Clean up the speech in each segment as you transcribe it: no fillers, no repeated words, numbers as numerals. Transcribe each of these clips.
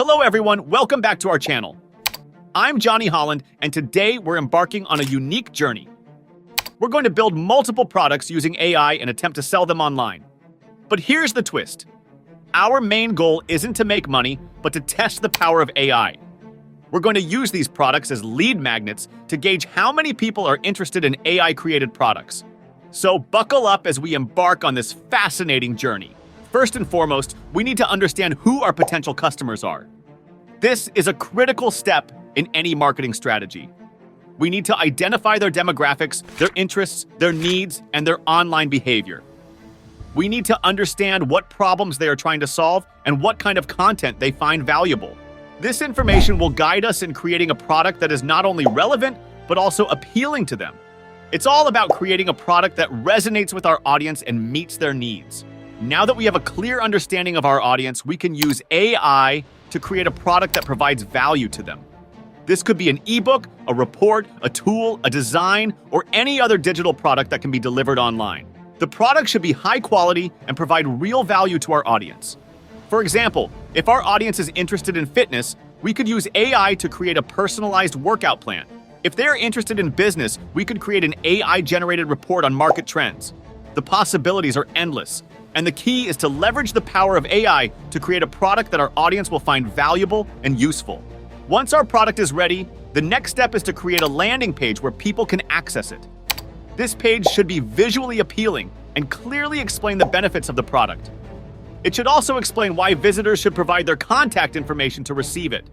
Hello everyone, welcome back to our channel. I'm Johnny Holland, and today we're embarking on a unique journey. We're going to build multiple products using AI and attempt to sell them online. But here's the twist. Our main goal isn't to make money, but to test the power of AI. We're going to use these products as lead magnets to gauge how many people are interested in AI-created products. So buckle up as we embark on this fascinating journey. First and foremost, we need to understand who our potential customers are. This is a critical step in any marketing strategy. We need to identify their demographics, their interests, their needs, and their online behavior. We need to understand what problems they are trying to solve and what kind of content they find valuable. This information will guide us in creating a product that is not only relevant, but also appealing to them. It's all about creating a product that resonates with our audience and meets their needs. Now that we have a clear understanding of our audience, we can use AI to create a product that provides value to them. This could be an ebook, a report, a tool, a design, or any other digital product that can be delivered online. The product should be high quality and provide real value to our audience. For example, if our audience is interested in fitness, we could use AI to create a personalized workout plan. If they're interested in business, we could create an AI-generated report on market trends. The possibilities are endless. And the key is to leverage the power of AI to create a product that our audience will find valuable and useful. Once our product is ready, the next step is to create a landing page where people can access it. This page should be visually appealing and clearly explain the benefits of the product. It should also explain why visitors should provide their contact information to receive it.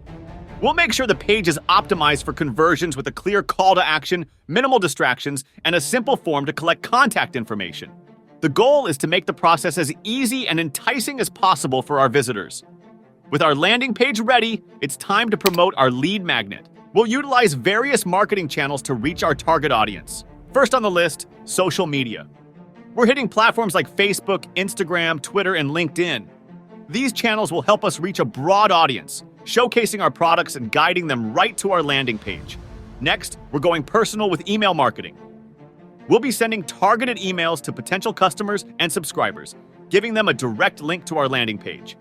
We'll make sure the page is optimized for conversions with a clear call to action, minimal distractions, and a simple form to collect contact information. The goal is to make the process as easy and enticing as possible for our visitors. With our landing page ready, it's time to promote our lead magnet. We'll utilize various marketing channels to reach our target audience. First on the list, social media. We're hitting platforms like Facebook, Instagram, Twitter, and LinkedIn. These channels will help us reach a broad audience, showcasing our products and guiding them right to our landing page. Next, we're going personal with email marketing. We'll be sending targeted emails to potential customers and subscribers, giving them a direct link to our landing page.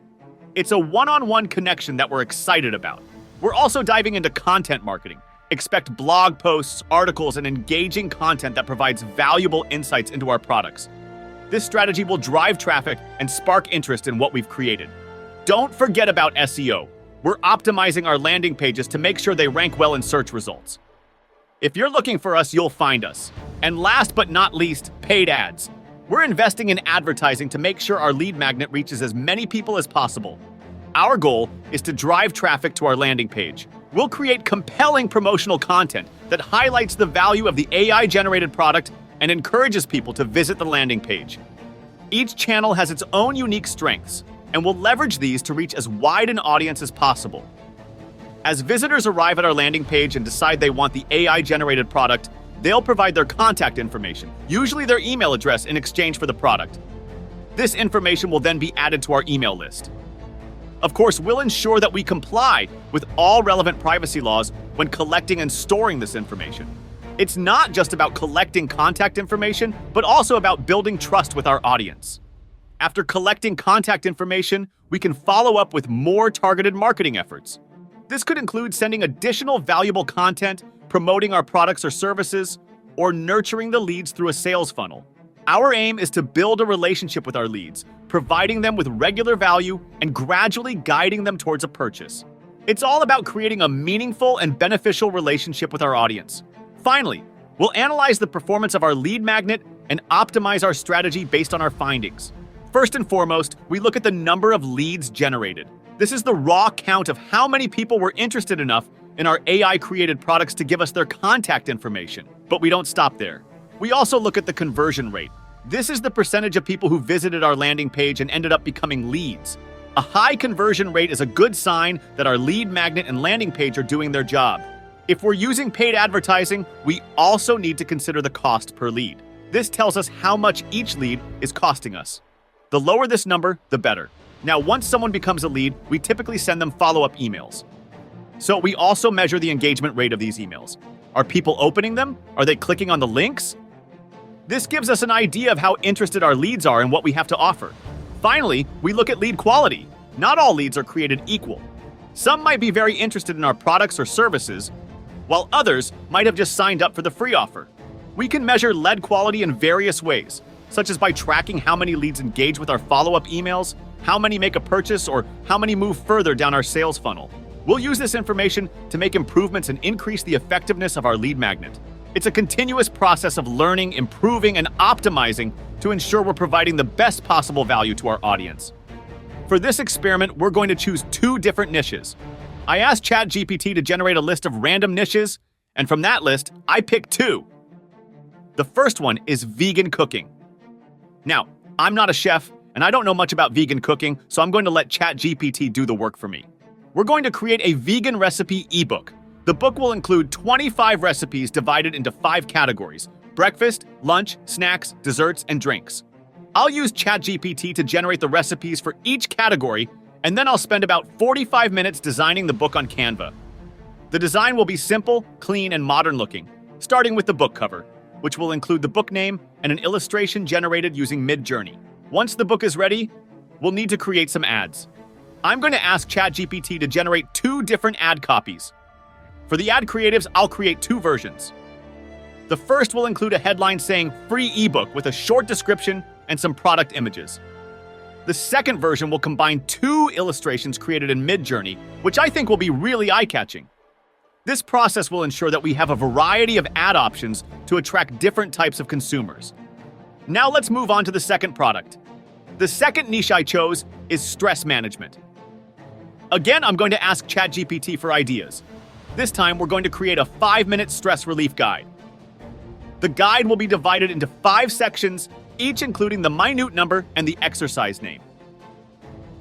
It's a one-on-one connection that we're excited about. We're also diving into content marketing. Expect blog posts, articles, and engaging content that provides valuable insights into our products. This strategy will drive traffic and spark interest in what we've created. Don't forget about SEO. We're optimizing our landing pages to make sure they rank well in search results. If you're looking for us, you'll find us. And last but not least, paid ads. We're investing in advertising to make sure our lead magnet reaches as many people as possible. Our goal is to drive traffic to our landing page. We'll create compelling promotional content that highlights the value of the AI-generated product and encourages people to visit the landing page. Each channel has its own unique strengths, and we'll leverage these to reach as wide an audience as possible. As visitors arrive at our landing page and decide they want the AI-generated product, they'll provide their contact information, usually their email address, in exchange for the product. This information will then be added to our email list. Of course, we'll ensure that we comply with all relevant privacy laws when collecting and storing this information. It's not just about collecting contact information, but also about building trust with our audience. After collecting contact information, we can follow up with more targeted marketing efforts. This could include sending additional valuable content, promoting our products or services, or nurturing the leads through a sales funnel. Our aim is to build a relationship with our leads, providing them with regular value and gradually guiding them towards a purchase. It's all about creating a meaningful and beneficial relationship with our audience. Finally, we'll analyze the performance of our lead magnet and optimize our strategy based on our findings. First and foremost, we look at the number of leads generated. This is the raw count of how many people were interested enough in our AI-created products to give us their contact information. But we don't stop there. We also look at the conversion rate. This is the percentage of people who visited our landing page and ended up becoming leads. A high conversion rate is a good sign that our lead magnet and landing page are doing their job. If we're using paid advertising, we also need to consider the cost per lead. This tells us how much each lead is costing us. The lower this number, the better. Now, once someone becomes a lead, we typically send them follow-up emails. So we also measure the engagement rate of these emails. Are people opening them? Are they clicking on the links? This gives us an idea of how interested our leads are in what we have to offer. Finally, we look at lead quality. Not all leads are created equal. Some might be very interested in our products or services, while others might have just signed up for the free offer. We can measure lead quality in various ways, such as by tracking how many leads engage with our follow-up emails, how many make a purchase, or how many move further down our sales funnel. We'll use this information to make improvements and increase the effectiveness of our lead magnet. It's a continuous process of learning, improving, and optimizing to ensure we're providing the best possible value to our audience. For this experiment, we're going to choose 2 different niches. I asked ChatGPT to generate a list of random niches, and from that list, I picked 2. The first one is vegan cooking. Now, I'm not a chef, and I don't know much about vegan cooking, so I'm going to let ChatGPT do the work for me. We're going to create a vegan recipe ebook. The book will include 25 recipes divided into 5 categories: breakfast, lunch, snacks, desserts, and drinks. I'll use ChatGPT to generate the recipes for each category, and then I'll spend about 45 minutes designing the book on Canva. The design will be simple, clean, and modern looking, starting with the book cover, which will include the book name and an illustration generated using Midjourney. Once the book is ready, we'll need to create some ads. I'm going to ask ChatGPT to generate 2 different ad copies. For the ad creatives, I'll create 2 versions. The first will include a headline saying free ebook with a short description and some product images. The second version will combine 2 illustrations created in Midjourney, which I think will be really eye-catching. This process will ensure that we have a variety of ad options to attract different types of consumers. Now let's move on to the second product. The second niche I chose is stress management. Again, I'm going to ask ChatGPT for ideas. This time, we're going to create a 5-minute stress relief guide. The guide will be divided into 5 sections, each including the minute number and the exercise name.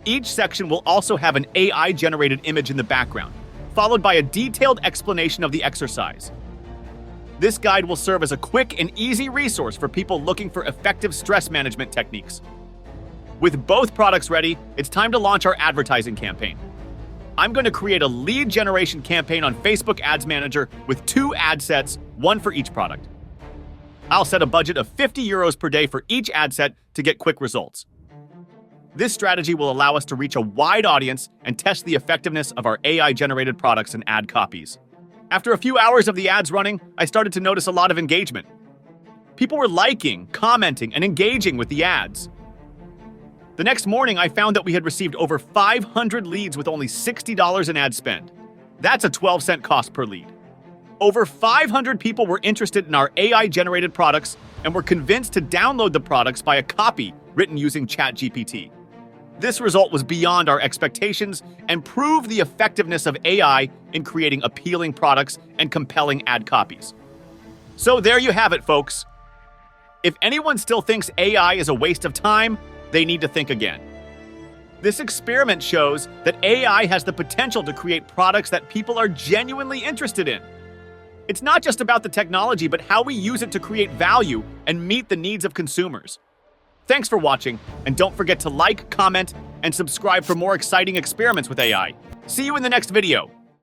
Each section will also have an AI-generated image in the background, followed by a detailed explanation of the exercise. This guide will serve as a quick and easy resource for people looking for effective stress management techniques. With both products ready, it's time to launch our advertising campaign. I'm going to create a lead generation campaign on Facebook Ads Manager with 2 ad sets, 1 for each product. I'll set a budget of €50 per day for each ad set to get quick results. This strategy will allow us to reach a wide audience and test the effectiveness of our AI-generated products and ad copies. After a few hours of the ads running, I started to notice a lot of engagement. People were liking, commenting, and engaging with the ads. The next morning, I found that we had received over 500 leads with only $60 in ad spend. That's a 12-cent cost per lead. Over 500 people were interested in our AI-generated products and were convinced to download the products by a copy written using ChatGPT. This result was beyond our expectations and proved the effectiveness of AI in creating appealing products and compelling ad copies. So there you have it, folks. If anyone still thinks AI is a waste of time, they need to think again. This experiment shows that AI has the potential to create products that people are genuinely interested in. It's not just about the technology, but how we use it to create value and meet the needs of consumers. Thanks for watching, and don't forget to like, comment, and subscribe for more exciting experiments with AI. See you in the next video.